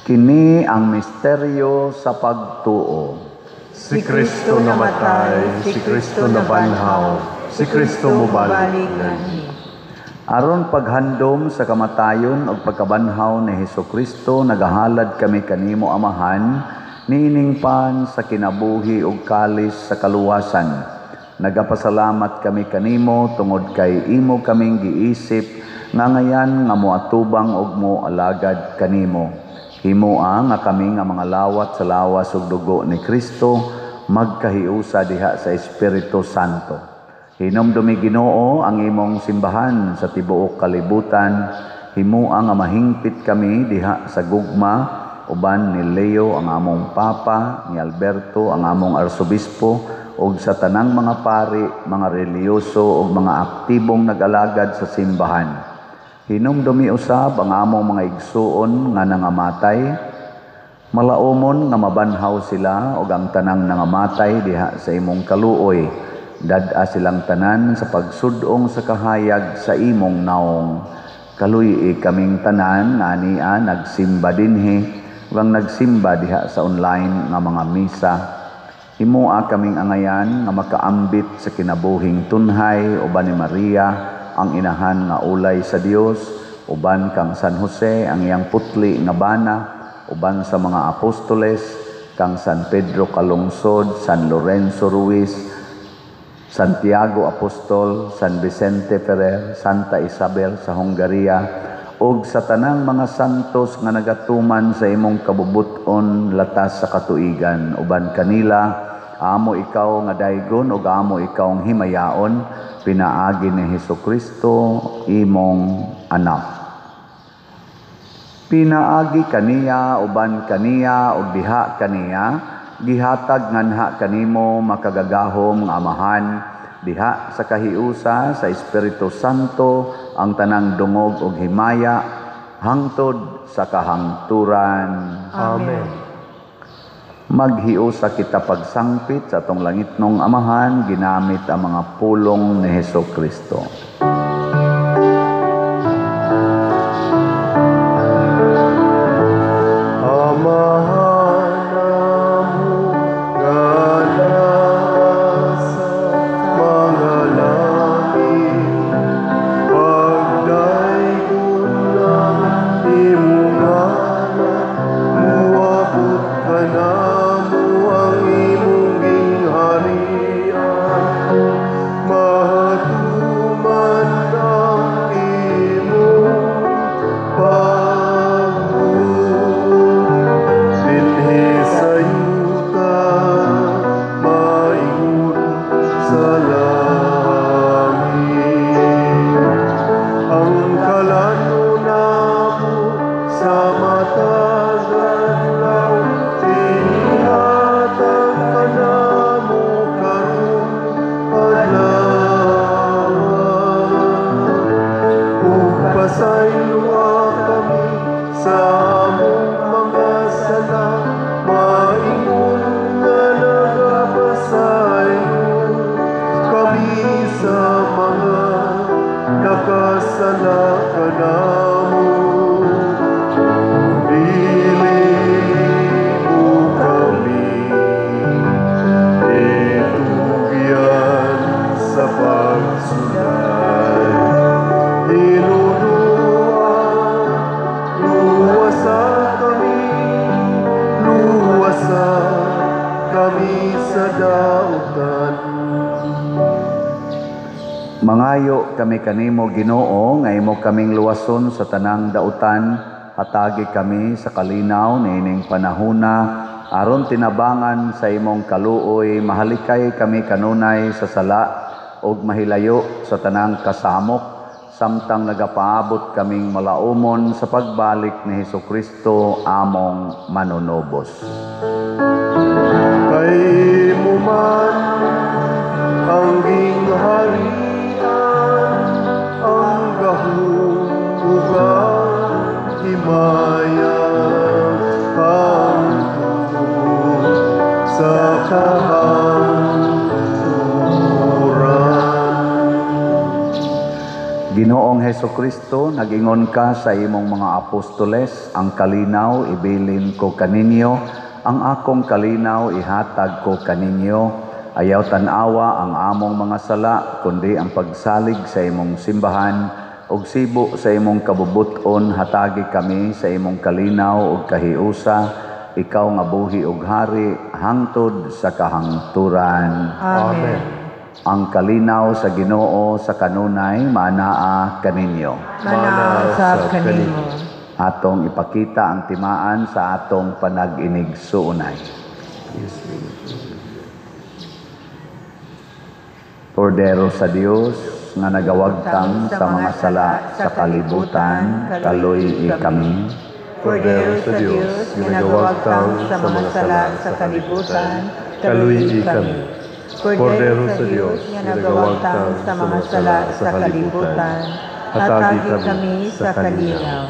Kini ang misteryo sa pagtuo. Si Kristo namatay, si Kristo nabanhaw, si Kristo mubalik nganhi. Aron paghandom sa kamatayon ug pagkabanhaw ni Hesukristo, nagahalad kami kanimo Amahan, niining pan sa kinabuhi ug kalis sa kaluwasan. Nagapasalamat kami kanimo tungod kay imo kaming giisip nga ngayan nga moatubang ug moalagad kanimo. Himoa nga kami nga mga lawat sa lawas ug dugo ni Kristo magkahiusa diha sa Espiritu Santo. Hinomdumi Ginoo ang imong simbahan sa tibuok kalibutan. Himoa nga mahingpit kami diha sa gugma uban ni Leo ang among Papa, ni Alberto ang among Arsobispo ug sa tanang mga pari, mga reliyoso ug mga aktibong nag-alagad sa simbahan. Hinumdumi usab ang among mga igsuon nga nangamatay, malaumon nga mabanhaw sila ug ang tanang nangamatay diha sa imong kaluoy. Dad-a silang tanan sa pagsudong sa kahayag sa imong naong. Kaluy kaming tanan nga ania nagsimba dinhi ug ang nagsimba diha sa online nga mga misa. Himoa kaming angayan nga makaambit sa kinabuhing tunhay uban ni Maria, ang inahan nga ulay sa Dios, uban kang San Jose ang iyang putli nga bana, uban sa mga apostoles, kang San Pedro Kalungsod, San Lorenzo Ruiz, Santiago Apostol, San Vicente Ferrer, Santa Isabel sa Hungaria, ug sa tanang mga santos nga nagatuman sa imong kabubuton latas sa katuigan, uban kanila amo ikaw nga daygon ug amo ikaw ang himayaon, pinaagi ni Hesukristo imong anak. Pinaagi kaniya uban kaniya ug diha kaniya, gihatag nganha kanimo makagagahom nga Amahan, diha sa kahiusa sa Espiritu Santo ang tanang dungog ug himaya hangtod sa kahangturan. Amen. Maghiusa kita pagsangpit sa atong langitnong Amahan ginamit ang mga pulong ni Hesukristo. Pasayloa kami sa among mga sala, maingon nga nagapasaylo kami sa mga nakasala kanamo. Dili mo kami itugyan sa pagsulay. Kami sa dautan. Mangayo kami kanimo Ginoo nga imo kaming luwason sa tanang dautan, hatagi kami sa kalinaw niining panahuna aron tinabangan sa imong kaluoy, mahalikay kami kanunay sa sala ug mahilayo sa tanang kasamok, samtang nagapaabot kaming malaumon sa pagbalik ni Hesukristo among manunobos. Kay mo man ang gingharian, ang gahugan, himayang, ang tugon sa kahangturan. Ginoong Hesukristo, nag-ingon ka sa imong mga apostoles, ang kalinaw ibilin ko kaninyo, ang akong kalinaw ihatag ko kaninyo. Ayaw tanawa ang among mga sala, kundi ang pagsalig sa imong simbahan, ug sibo sa imong kabubuton hatagi kami sa imong kalinaw ug kahiusa, ikaw nga buhi ug hari hangtod sa kahangturan. Amen. Ang kalinaw sa Ginoo sa kanunay manaa kaninyo. Manaw sa kanimo. Atong ipakita ang timaan sa atong panag-inig suunay. Kordero sa Dios nga nagawagtang sa mga sala sa kalibutan, kaluy kami. Kordero sa Diyos, ginagawagtang sa mga sala sa kalibutan, kaluy kami. Kordero sa Diyos, ginagawagtang sa mga sala sa kalibutan, hatagi kami sa kalinaw.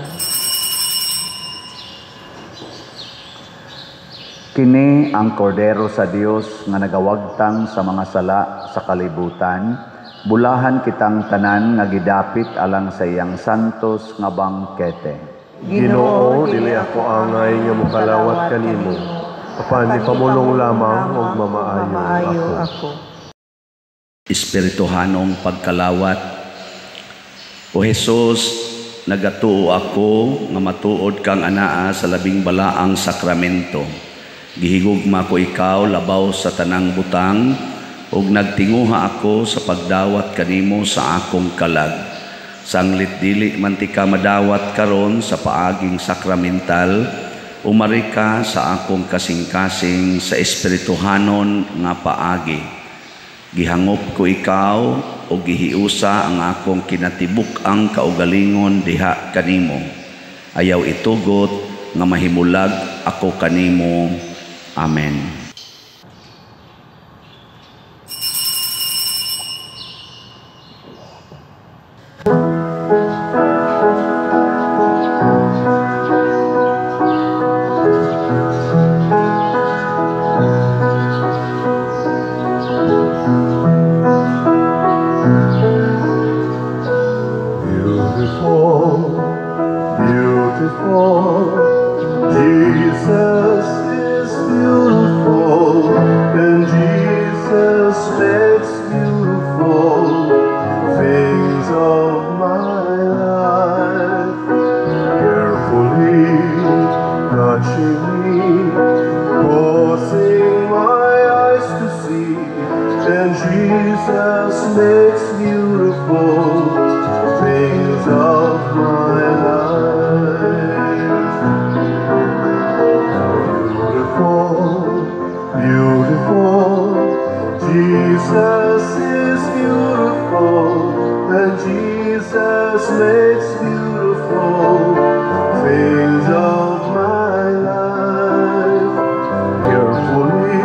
Kini ang kordero sa Dios nga nagawagtang sa mga sala sa kalibutan. Bulahan kitang tanan nga gidapit alang sa iyang santos nga bangkete. Ginoo, dili ako angay nga mukalawat kanimo, apan ipamulong lamang ug mamaayo ako. Espirituhanong pagkalawat. O Jesus, nagatuo ako nga matuod kang anaa sa labing balaang sakramento. Gihigugma ko ikaw labaw sa tanang butang ug nagtinguha ako sa pagdawat kanimo sa akong kalag. Sanglit dili man ti ka madawat karon sa paaging sakramental, umari ka sa akong kasing-kasing sa espirituhanon nga paagi. Gihangop ko ikaw o gihiusa ang akong kinatibuk-ang kaugalingon diha kanimo. Ayaw itugot nga mahimulag ako kanimo. Amen. Beautiful, beautiful, Jesus is beautiful, and Jesus makes beautiful things of my life. Carefully touching me, causing my eyes to see, and Jesus makes beautiful things of my life. Beautiful, Jesus is beautiful, and Jesus makes beautiful things of my life. Carefully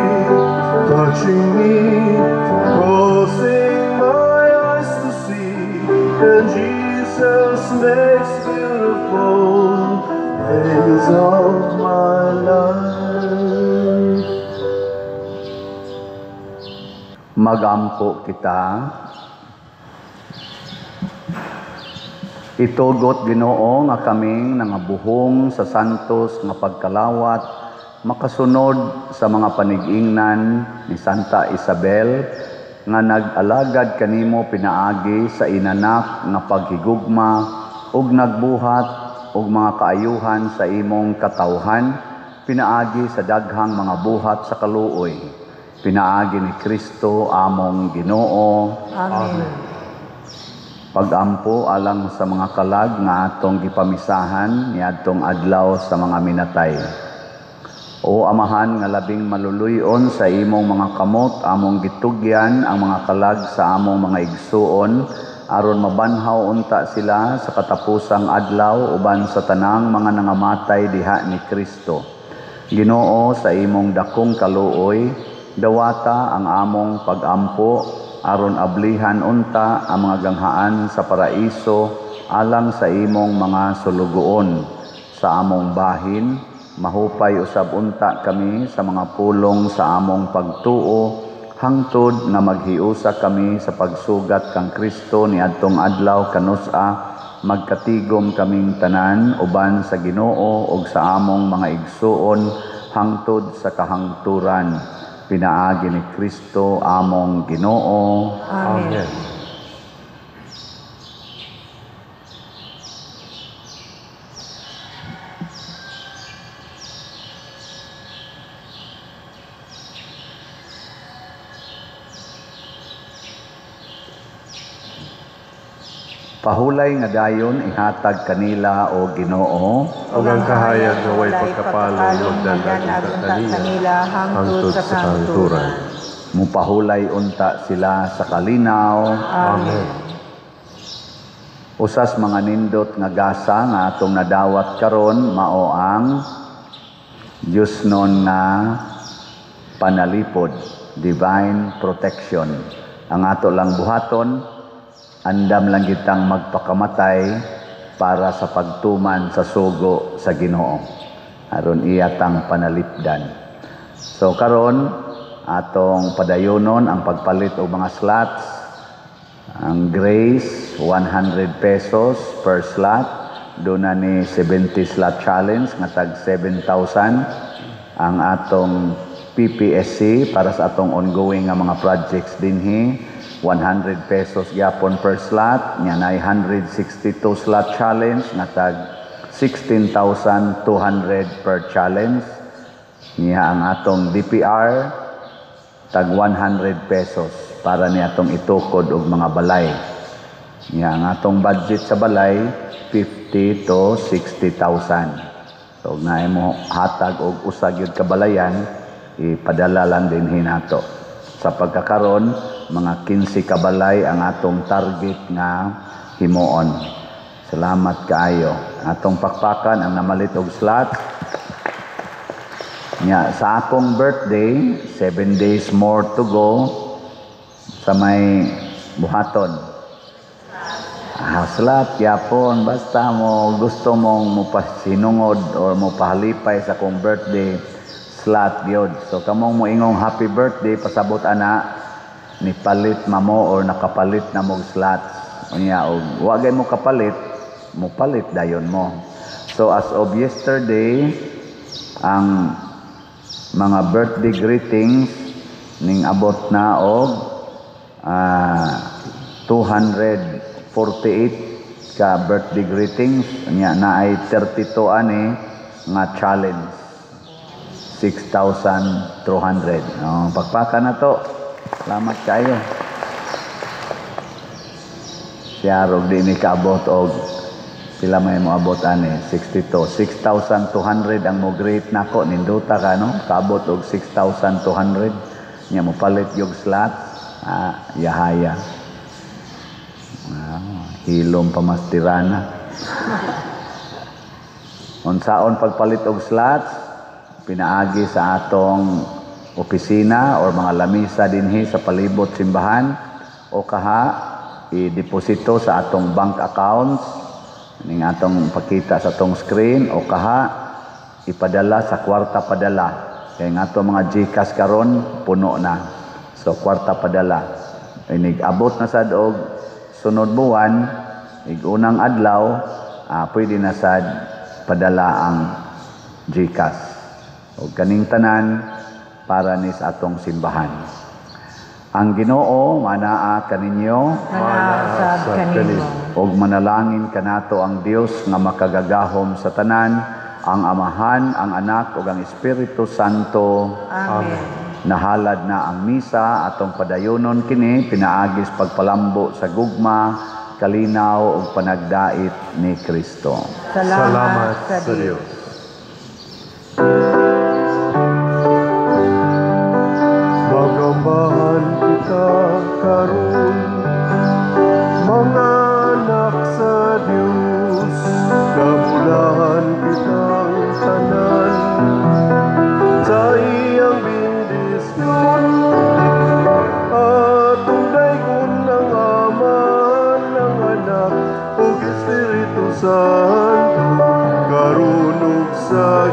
touching me, causing my eyes to see, and Jesus makes beautiful days of my life. Magampo kita. Itugot Ginoo nga kaming nangabuhong sa santos nga pagkalawat, makasunod sa mga panigingnan ni Santa Isabel nga nag-alagad kanimo pinaagi sa inanak nga paghigugma ug nagbuhat og mga kaayuhan sa imong katawhan, pinaagi sa daghang mga buhat sa kaluoy. Pinaagi ni Kristo among Ginoo. Amen. Pagampo alang sa mga kalag nga atong gipamisahan niadtong adlaw sa mga minatay. O Amahan nga labing maluluyon sa imong mga kamot, among gitugyan ang mga kalag sa among mga igsuon, aron mabanhaw unta sila sa katapusang adlaw uban sa tanang mga nangamatay diha ni Kristo. Ginoo, sa imong dakong kaluoy, dawata ang among pagampo aron ablihan unta ang mga ganghaan sa paraiso alang sa imong mga sulugoon. Sa among bahin, mahupay usab unta kami sa mga pulong sa among pagtuo hangtod na maghiusa kami sa pagsugat kang Kristo niadtong adlaw kanusa, magkatigom kaming tanan uban sa Ginoo ug sa among mga igsuon hangtod sa kahangturan. Pinaagi ni Kristo among Ginoo. Amen. Pahulay nga dayon ihatag kanila o Ginoo. Ug ang kahayag nga way pagkapalong magdanag unta kanila hangtod sa kahangturan. Mupahulay unta sila sa kalinaw. Amen. Usas mga nindot nga gasa nga atong nadawat karon mao ang Diyos nun nga panalipod, divine protection. Ang ato lang buhaton, andam lang kitang magpakamatay para sa pagtuman sa sugo sa Ginoo. Aron iyatang panalipdan. So karon atong padayonon ang pagpalit og mga slots. Ang Grace 100 pesos per slot. Doon na ni 70 slot challenge nga tag 7,000. Ang atong PPSC para sa atong ongoing nga mga projects dinhi 100 pesos yapon per slot, nya na 162 slot challenge na tag 16,200 per challenge. Nya ang atong DPR tag 100 pesos para ni atong itukod og mga balay. Nya ang atong budget sa balay 50 to 60,000. So na mo hatag og usa gyud ka balayan, ipadala lang din hinato. Sa pagkakaron, mga 15 kabalay ang atong target nga himuon. Salamat kaayo. Atong pakpakan ang namalit og slot. Nya sa akong birthday, 7 days more to go sa may buhaton. Slot yapon basta mo gusto mong mupasinungod or mupahalipay sa akong birthday, slot gyud. So kamong moingong happy birthday pasabot ana ni palit mamo or nakapalit na mo slots. Unya og wa gay mo kapalit, mo palit dayon mo. So as of yesterday, ang mga birthday greetings ning abot na og 248 ka birthday greetings. Unya na ay 32 ani nga challenge. 6,200. Pagpaka na to. Salamat kayo. Siya rog di ni kaabot og sila may mo abot ani 62. 6,200 ang mo greet nako ninduta ka no. Kaabot og 6,200. Nya mo palit yung slot. Yahaya. Hilom pamastirana. Unsaon pagpalit og slots, pinaagi sa atong opisina or mga lamisa dinhi sa palibot simbahan o kaha i-deposito sa atong bank accounts ning atong pakita sa tong screen o kaha ipadala sa kwarta padala. Kay nga ato mga GCash karon puno na. So kwarta padala. Inig abot na sad og sunod buwan, unang adlaw, pwede na sad padala ang GCash. O kaning tanan para ni sa atong simbahan. Ang Ginoo manaa kaninyo Manasab kanimo. og manalangin kanato ang Dios nga makagagahom sa tanan, ang Amahan, ang Anak ug ang Espiritu Santo. Amen. Nahalad na ang misa atong padayonon kini pinaagis pagpalambo sa gugma, kalinaw ug panagdait ni Kristo. Salamat sa Dios. Magambahan kita karon, mga anak sa Dios, kabulahan kitang tanan, sa iyang bendisyon, at daykon ng Ama, ng Anak, ug Espiritu Santo, karon ug sa